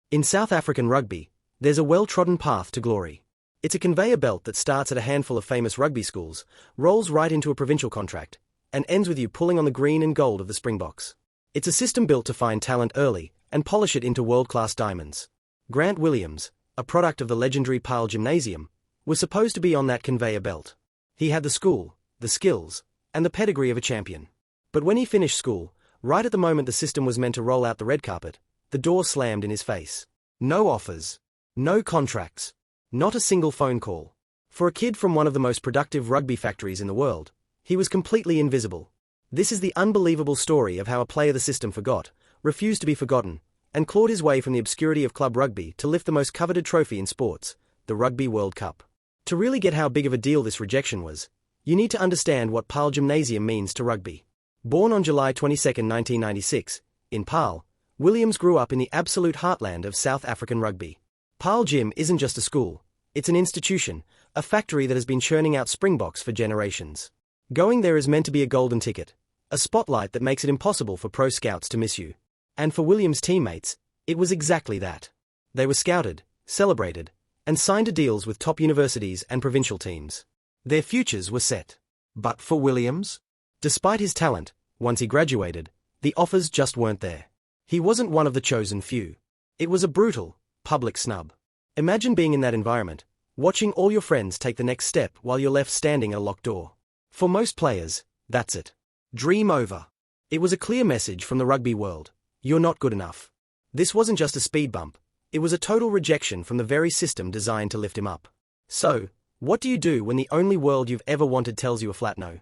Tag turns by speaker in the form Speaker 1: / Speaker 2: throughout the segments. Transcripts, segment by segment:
Speaker 1: In South African rugby, there's a well-trodden path to glory. It's a conveyor belt that starts at a handful of famous rugby schools, rolls right into a provincial contract, and ends with you pulling on the green and gold of the Springboks. It's a system built to find talent early and polish it into world-class diamonds. Grant Williams, a product of the legendary Paarl Gymnasium, was supposed to be on that conveyor belt. He had the school, the skills, and the pedigree of a champion. But when he finished school, right at the moment the system was meant to roll out the red carpet, the door slammed in his face. No offers. No contracts. Not a single phone call. For a kid from one of the most productive rugby factories in the world, he was completely invisible. This is the unbelievable story of how a player the system forgot, refused to be forgotten, and clawed his way from the obscurity of club rugby to lift the most coveted trophy in sports, the Rugby World Cup. To really get how big of a deal this rejection was, you need to understand what Paarl Gymnasium means to rugby. Born on July 22, 1996, in Paarl, Williams grew up in the absolute heartland of South African rugby. Paarl Gim isn't just a school, it's an institution, a factory that has been churning out Springboks for generations. Going there is meant to be a golden ticket, a spotlight that makes it impossible for pro scouts to miss you. And for Williams' teammates, it was exactly that. They were scouted, celebrated, and signed to deals with top universities and provincial teams. Their futures were set. But for Williams, despite his talent, once he graduated, the offers just weren't there. He wasn't one of the chosen few. It was a brutal, public snub. Imagine being in that environment, watching all your friends take the next step while you're left standing at a locked door. For most players, that's it. Dream over. It was a clear message from the rugby world. You're not good enough. This wasn't just a speed bump. It was a total rejection from the very system designed to lift him up. So, what do you do when the only world you've ever wanted tells you a flat no?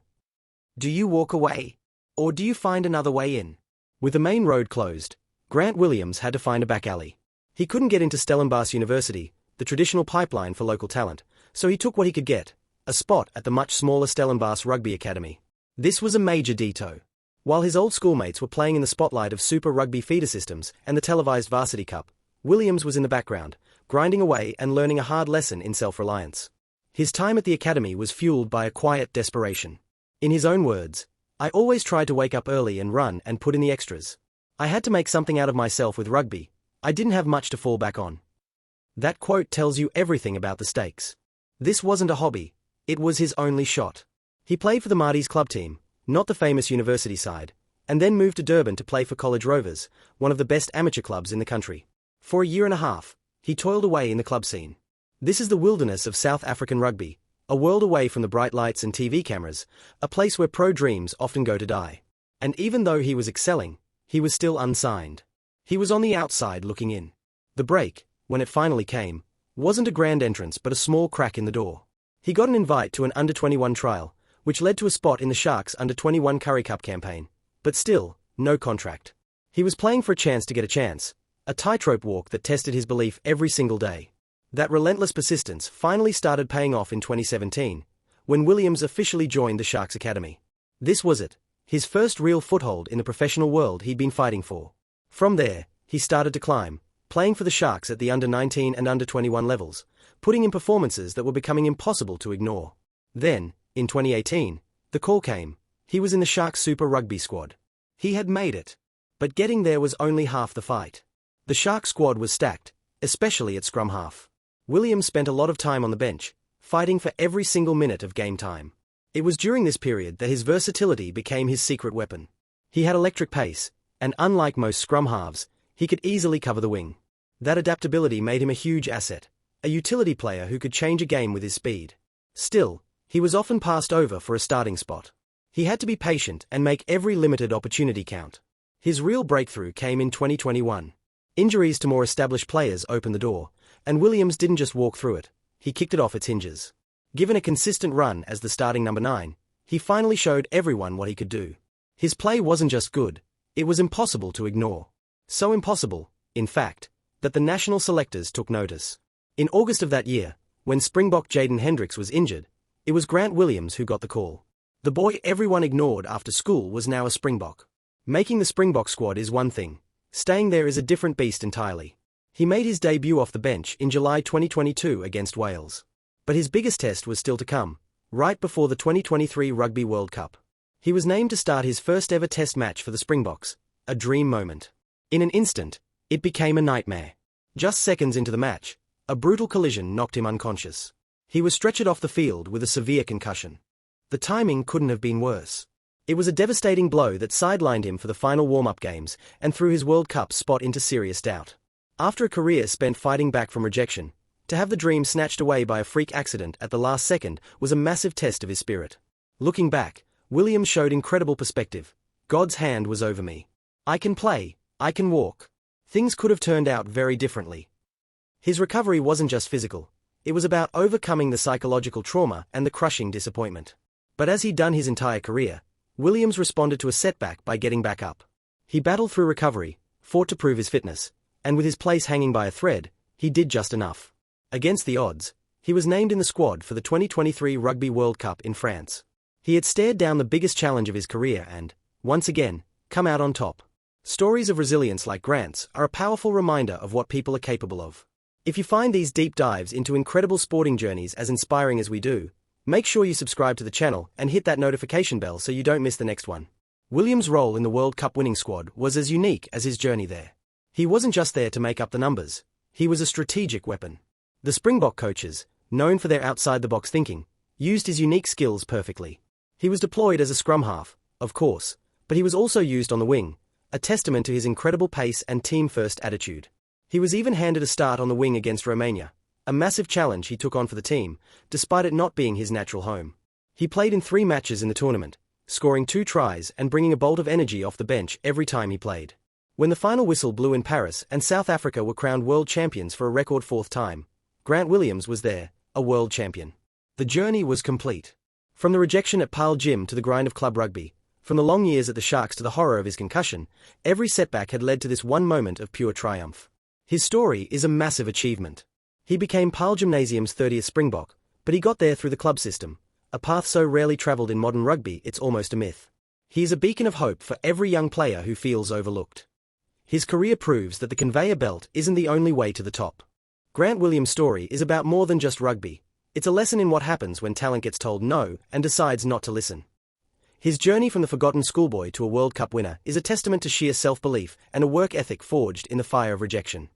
Speaker 1: Do you walk away? Or do you find another way in? With the main road closed, Grant Williams had to find a back alley. He couldn't get into Stellenbosch University, the traditional pipeline for local talent, so he took what he could get, a spot at the much smaller Stellenbosch Rugby Academy. This was a major detour. While his old schoolmates were playing in the spotlight of Super Rugby feeder systems and the televised Varsity Cup, Williams was in the background, grinding away and learning a hard lesson in self-reliance. His time at the academy was fueled by a quiet desperation. In his own words, "I always tried to wake up early and run and put in the extras. I had to make something out of myself with rugby. I didn't have much to fall back on." That quote tells you everything about the stakes. This wasn't a hobby, it was his only shot. He played for the Marty's club team, not the famous university side, and then moved to Durban to play for College Rovers, one of the best amateur clubs in the country. For a year and a half, he toiled away in the club scene. This is the wilderness of South African rugby, a world away from the bright lights and TV cameras, a place where pro dreams often go to die. And even though he was excelling, he was still unsigned. He was on the outside looking in. The break, when it finally came, wasn't a grand entrance but a small crack in the door. He got an invite to an under-21 trial, which led to a spot in the Sharks under-21 Currie Cup campaign, but still, no contract. He was playing for a chance to get a chance, a tightrope walk that tested his belief every single day. That relentless persistence finally started paying off in 2017, when Williams officially joined the Sharks Academy. This was it, his first real foothold in the professional world he'd been fighting for. From there, he started to climb, playing for the Sharks at the under-19 and under-21 levels, putting in performances that were becoming impossible to ignore. Then, in 2018, the call came. He was in the Sharks Super Rugby squad. He had made it. But getting there was only half the fight. The Sharks squad was stacked, especially at scrum-half. Williams spent a lot of time on the bench, fighting for every single minute of game time. It was during this period that his versatility became his secret weapon. He had electric pace, and unlike most scrum-halves, he could easily cover the wing. That adaptability made him a huge asset, a utility player who could change a game with his speed. Still, he was often passed over for a starting spot. He had to be patient and make every limited opportunity count. His real breakthrough came in 2021. Injuries to more established players opened the door, and Williams didn't just walk through it, he kicked it off its hinges. Given a consistent run as the starting number 9, he finally showed everyone what he could do. His play wasn't just good, it was impossible to ignore. So impossible, in fact, that the national selectors took notice. In August of that year, when Springbok Jaden Hendricks was injured, it was Grant Williams who got the call. The boy everyone ignored after school was now a Springbok. Making the Springbok squad is one thing, staying there is a different beast entirely. He made his debut off the bench in July 2022 against Wales. But his biggest test was still to come, right before the 2023 Rugby World Cup. He was named to start his first ever test match for the Springboks, a dream moment. In an instant, it became a nightmare. Just seconds into the match, a brutal collision knocked him unconscious. He was stretchered off the field with a severe concussion. The timing couldn't have been worse. It was a devastating blow that sidelined him for the final warm-up games and threw his World Cup spot into serious doubt. After a career spent fighting back from rejection, to have the dream snatched away by a freak accident at the last second was a massive test of his spirit. Looking back, Williams showed incredible perspective. God's hand was over me. I can play, I can walk. Things could have turned out very differently. His recovery wasn't just physical. It was about overcoming the psychological trauma and the crushing disappointment. But as he'd done his entire career, Williams responded to a setback by getting back up. He battled through recovery, fought to prove his fitness, and with his place hanging by a thread, he did just enough. Against the odds, he was named in the squad for the 2023 Rugby World Cup in France. He had stared down the biggest challenge of his career and, once again, come out on top. Stories of resilience like Grant's are a powerful reminder of what people are capable of. If you find these deep dives into incredible sporting journeys as inspiring as we do, make sure you subscribe to the channel and hit that notification bell so you don't miss the next one. Williams' role in the World Cup winning squad was as unique as his journey there. He wasn't just there to make up the numbers, he was a strategic weapon. The Springbok coaches, known for their outside-the-box thinking, used his unique skills perfectly. He was deployed as a scrum-half, of course, but he was also used on the wing, a testament to his incredible pace and team-first attitude. He was even handed a start on the wing against Romania, a massive challenge he took on for the team, despite it not being his natural home. He played in 3 matches in the tournament, scoring 2 tries and bringing a bolt of energy off the bench every time he played. When the final whistle blew in Paris and South Africa were crowned world champions for a record 4th time, Grant Williams was there, a world champion. The journey was complete. From the rejection at Paarl Gim to the grind of club rugby, from the long years at the Sharks to the horror of his concussion, every setback had led to this one moment of pure triumph. His story is a massive achievement. He became Paarl Gymnasium's 30th Springbok, but he got there through the club system, a path so rarely travelled in modern rugby it's almost a myth. He is a beacon of hope for every young player who feels overlooked. His career proves that the conveyor belt isn't the only way to the top. Grant Williams' story is about more than just rugby. It's a lesson in what happens when talent gets told no and decides not to listen. His journey from the forgotten schoolboy to a World Cup winner is a testament to sheer self-belief and a work ethic forged in the fire of rejection.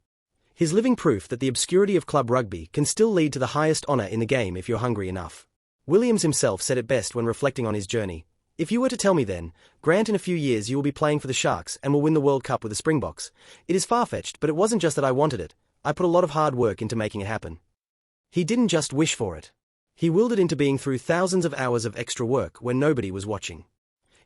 Speaker 1: His living proof that the obscurity of club rugby can still lead to the highest honour in the game if you're hungry enough. Williams himself said it best when reflecting on his journey. If you were to tell me then, Grant, in a few years you will be playing for the Sharks and will win the World Cup with the Springboks, it is far-fetched, but it wasn't just that I wanted it. I put a lot of hard work into making it happen. He didn't just wish for it. He willed it into being through thousands of hours of extra work when nobody was watching.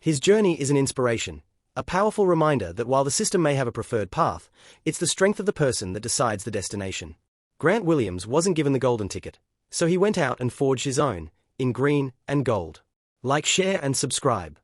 Speaker 1: His journey is an inspiration, a powerful reminder that while the system may have a preferred path, it's the strength of the person that decides the destination. Grant Williams wasn't given the golden ticket, so he went out and forged his own, in green and gold. Like, share and subscribe.